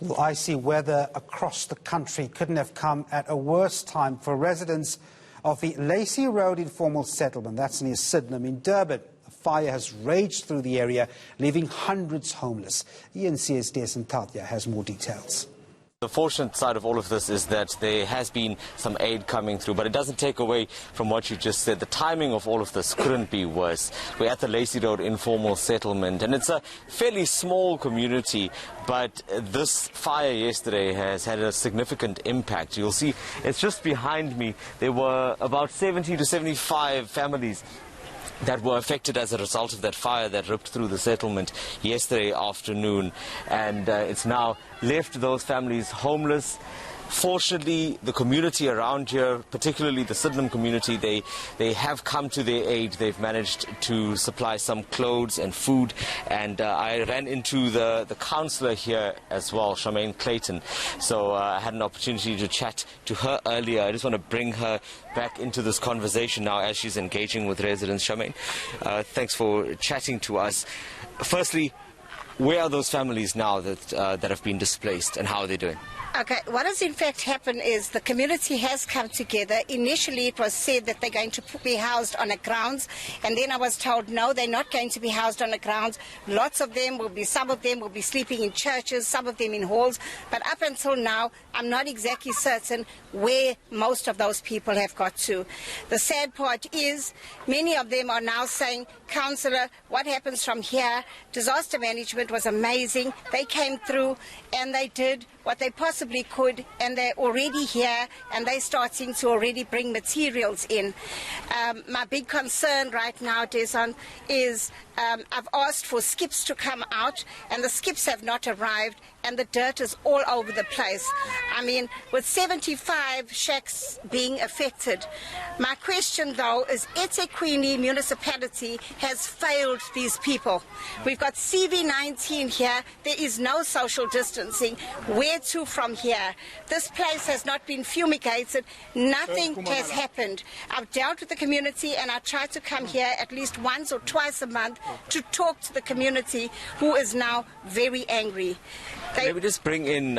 Well, icy weather across the country couldn't have come at a worse time for residents of the Lacey Road informal settlement. That's near Sydenham in Durban. A fire has raged through the area, leaving hundreds homeless. ENC's Tatia has more details. The fortunate side of all of this is that there has been some aid coming through, but it doesn't take away from what you just said. The timing of all of this couldn't be worse. We're at the Lacey Road informal settlement, and it's a fairly small community, but this fire yesterday has had a significant impact. You'll see it's just behind me. There were about 70 to 75 families that were affected as a result of that fire that ripped through the settlement yesterday afternoon, and it's now left those families homeless. Fortunately, the community around here, particularly the Sydenham community, they have come to their aid. They've managed to supply some clothes and food, and I ran into the councillor here as well, Charmaine Clayton. So I had an opportunity to chat to her earlier. I just want to bring her back into this conversation now as she's engaging with residents. Charmaine, thanks for chatting to us. Firstly, where are those families now that have been displaced, and how are they doing? Okay, what has in fact happened is the community has come together. Initially it was said that they're going to be housed on the grounds, and then I was told no, they're not going to be housed on the grounds. Some of them will be sleeping in churches, some of them in halls, but up until now I'm not exactly certain where most of those people have got to. The sad part is many of them are now saying, "Councillor, what happens from here?" Disaster management was amazing. They came through and they did what they possibly could, and they're already here and they're starting to already bring materials in. My big concern right now, Deson, is I've asked for skips to come out, and the skips have not arrived, and the dirt is all over the place. I mean, with 75 shacks being affected, my question though is eThekwini municipality has failed these people. We've got CV19 here, there is no social distancing. Where to from here? This place has not been fumigated, nothing has happened. I've dealt with the community and I try to come here at least once or twice a month to talk to the community, who is now very angry. Maybe just bring in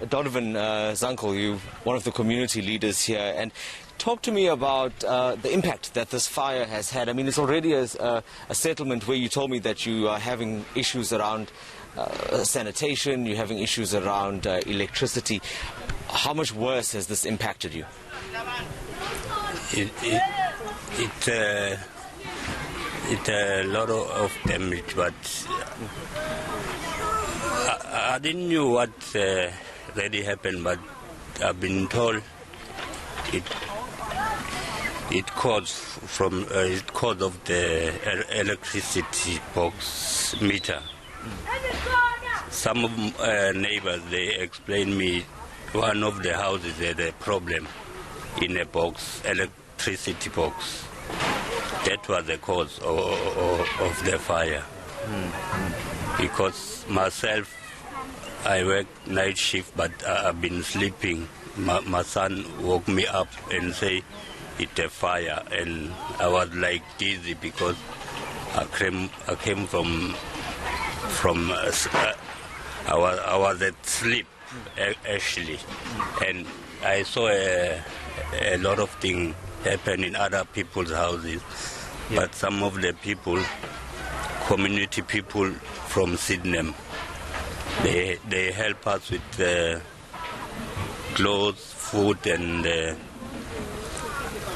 Donovan Zankel, you one of the community leaders here, and talk to me about the impact that this fire has had. I mean, it's already a settlement where you told me that you are having issues around sanitation, you're having issues around electricity. How much worse has this impacted you? It's a lot of damage, but I didn't know what really happened, but I've been told it caused of the electricity box meter. Some of neighbors, they explained me one of the houses had a problem in a box, electricity box. That was the cause of the fire. Because myself, I work night shift, but I've been sleeping. My son woke me up and say it's a fire, and I was like dizzy because I came from I was at sleep actually, and I saw a lot of things happen in other people's houses. Yeah. But some of the people, community people from Sydenham, they help us with clothes, food, and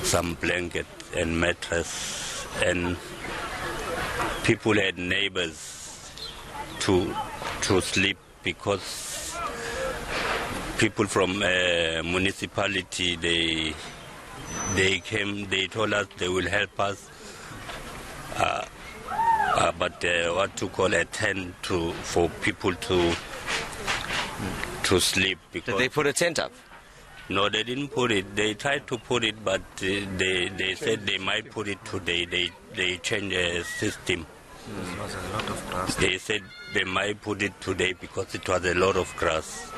some blanket and mattress, and people had neighbors to sleep, because people from municipality, they came, they told us they will help us, but what to call a tent for people to sleep. Did they put a tent up? No, they didn't put it. They tried to put it, but they said they might put it today. They changed the system. There was a lot of grass. They said they might put it today because it was a lot of grass.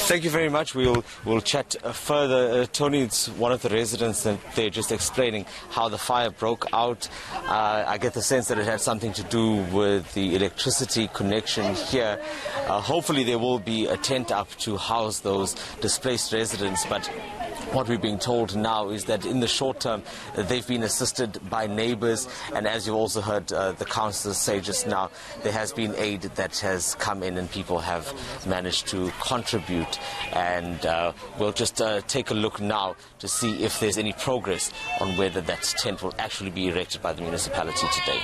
Thank you very much. We'll chat further. Tony, it's one of the residents that they're just explaining how the fire broke out. I get the sense that it had something to do with the electricity connection here. Hopefully there will be a tent up to house those displaced residents, but what we're being told now is that in the short term they've been assisted by neighbours, and as you've also heard the councillors say just now, there has been aid that has come in and people have managed to contribute, and we'll just take a look now to see if there's any progress on whether that tent will actually be erected by the municipality today.